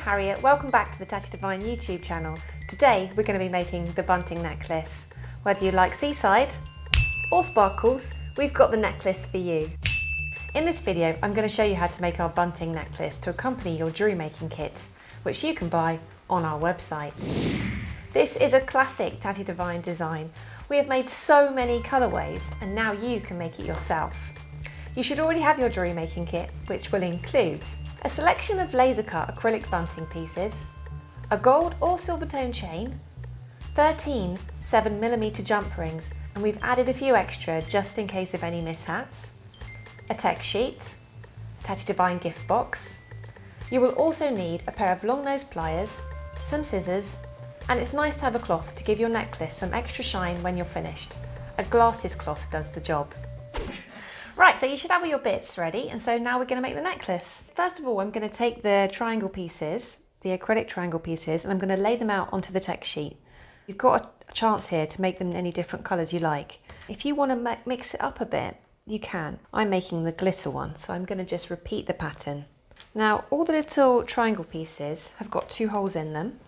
Harriet, welcome back to the Tatty Devine YouTube channel. Today we're going to be making the bunting necklace. Whether you like seaside or sparkles, we've got the necklace for you. In this video I'm going to show you how to make our bunting necklace to accompany your jewellery making kit, which you can buy on our website. This is a classic Tatty Devine design. We have made so many colourways and now you can make it yourself. You should already have your jewellery making kit, which will include a selection of laser cut acrylic bunting pieces, a gold or silver tone chain, 13 7mm jump rings, and we've added a few extra just in case of any mishaps, a text sheet, Tatty Devine gift box. You will also need a pair of long nose pliers, some scissors, and it's nice to have a cloth to give your necklace some extra shine when you're finished. A glasses cloth does the job. Right, so you should have all your bits ready, and so now we're going to make the necklace. First of all, I'm going to take the triangle pieces, the acrylic triangle pieces, and I'm going to lay them out onto the text sheet. You've got a chance here to make them any different colours you like. If you want to mix it up a bit, you can. I'm making the glitter one, so I'm going to just repeat the pattern. Now, all the little triangle pieces have got 2 holes in them,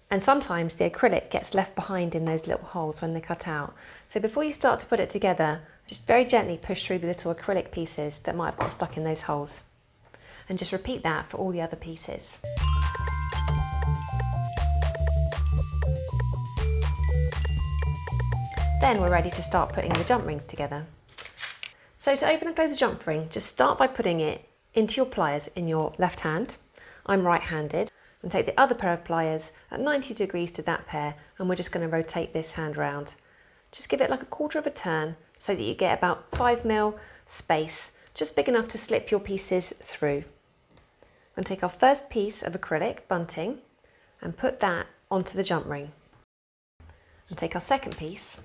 and sometimes the acrylic gets left behind in those little holes when they cut out. So before you start to put it together, just very gently push through the little acrylic pieces that might have got stuck in those holes. And just repeat that for all the other pieces. Then we're ready to start putting the jump rings together. So to open and close a jump ring, just start by putting it into your pliers in your left hand. I'm right-handed. And take the other pair of pliers at 90 degrees to that pair, and we're just going to rotate this hand round. Just give it like a quarter of a turn so that you get about 5mm space, just big enough to slip your pieces through. I'm going to take our first piece of acrylic bunting and put that onto the jump ring. And take our second piece,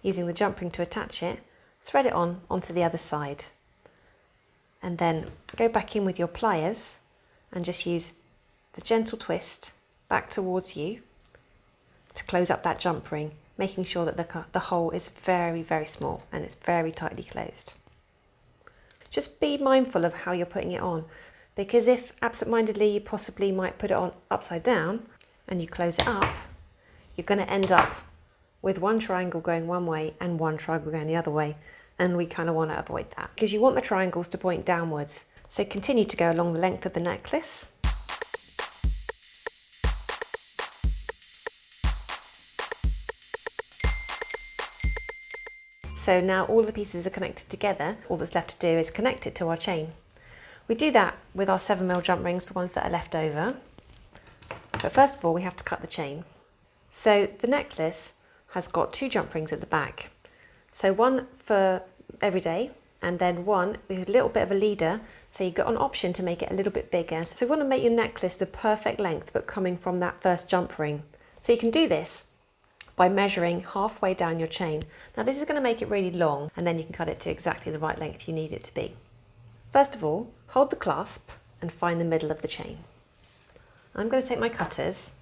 using the jump ring to attach it, thread it onto the other side. And then go back in with your pliers and just use the gentle twist back towards you to close up that jump ring, making sure that the hole is very, very small and it's very tightly closed. Just be mindful of how you're putting it on, because if absent-mindedly you possibly might put it on upside down and you close it up, you're going to end up with one triangle going one way and one triangle going the other way, and we kind of want to avoid that because you want the triangles to point downwards. So continue to go along the length of the necklace. So now all the pieces are connected together. All that's left to do is connect it to our chain. We do that with our 7mm jump rings, the ones that are left over. But first of all, we have to cut the chain. So the necklace has got 2 jump rings at the back. So one for every day, and then one with a little bit of a leader. So you've got an option to make it a little bit bigger. So you want to make your necklace the perfect length, but coming from that first jump ring. So you can do this by measuring halfway down your chain. Now this is going to make it really long, and then you can cut it to exactly the right length you need it to be. First of all, hold the clasp and find the middle of the chain. I'm going to take my cutters,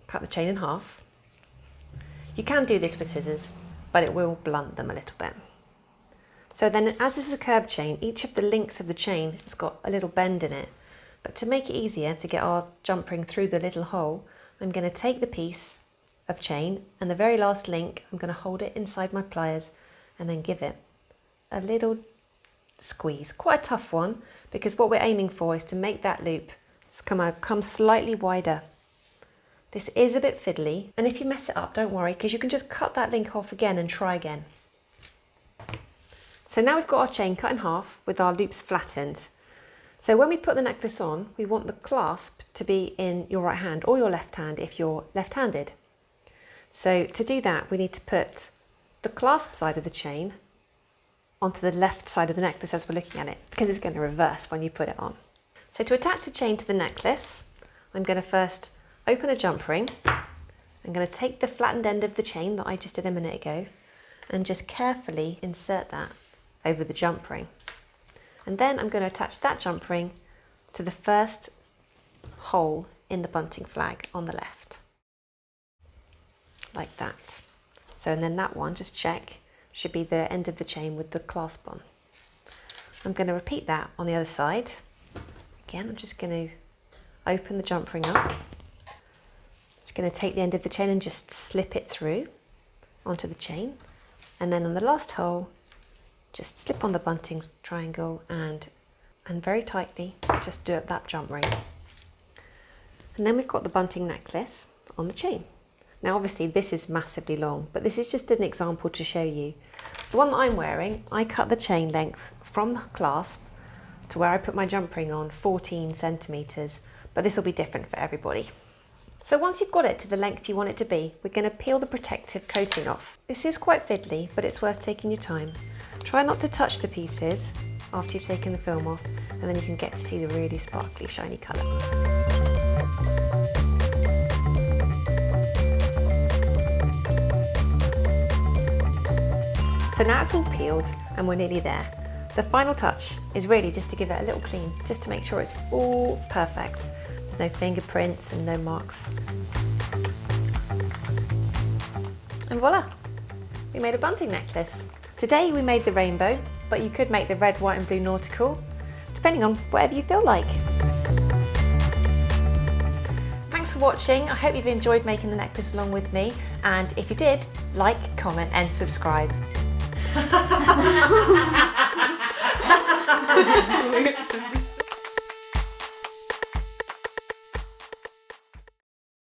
cut the chain in half. You can do this with scissors, but it will blunt them a little bit. So then, as this is a curved chain, each of the links of the chain has got a little bend in it. But to make it easier to get our jump ring through the little hole, I'm going to take the piece of chain and the very last link, I'm going to hold it inside my pliers and then give it a little squeeze. Quite a tough one, because what we're aiming for is to make that loop come slightly wider. This is a bit fiddly, and if you mess it up, don't worry, because you can just cut that link off again and try again. So now we've got our chain cut in half with our loops flattened. So when we put the necklace on, we want the clasp to be in your right hand or your left hand if you're left-handed. So to do that, we need to put the clasp side of the chain onto the left side of the necklace as we're looking at it, because it's going to reverse when you put it on. So to attach the chain to the necklace, I'm going to first open a jump ring. I'm going to take the flattened end of the chain that I just did a minute ago and just carefully insert that over the jump ring. And then I'm going to attach that jump ring to the first hole in the bunting flag on the left. Like that. So, and then that one, just check, should be the end of the chain with the clasp on. I'm going to repeat that on the other side. Again, I'm just going to open the jump ring up. Just going to take the end of the chain and just slip it through onto the chain. And then on the last hole, just slip on the bunting triangle and very tightly just do that jump ring. And then we've got the bunting necklace on the chain. Now obviously this is massively long, but this is just an example to show you. The one that I'm wearing, I cut the chain length from the clasp to where I put my jump ring on 14 centimetres, but this will be different for everybody. So once you've got it to the length you want it to be, we're going to peel the protective coating off. This is quite fiddly, but it's worth taking your time. Try not to touch the pieces after you've taken the film off, and then you can get to see the really sparkly, shiny colour. So now it's all peeled and we're nearly there. The final touch is really just to give it a little clean, just to make sure it's all perfect. There's no fingerprints and no marks. And voila, we made a bunting necklace. Today we made the rainbow, but you could make the red, white and blue nautical, depending on whatever you feel like. Thanks for watching. I hope you've enjoyed making the necklace along with me, and if you did, like, comment and subscribe.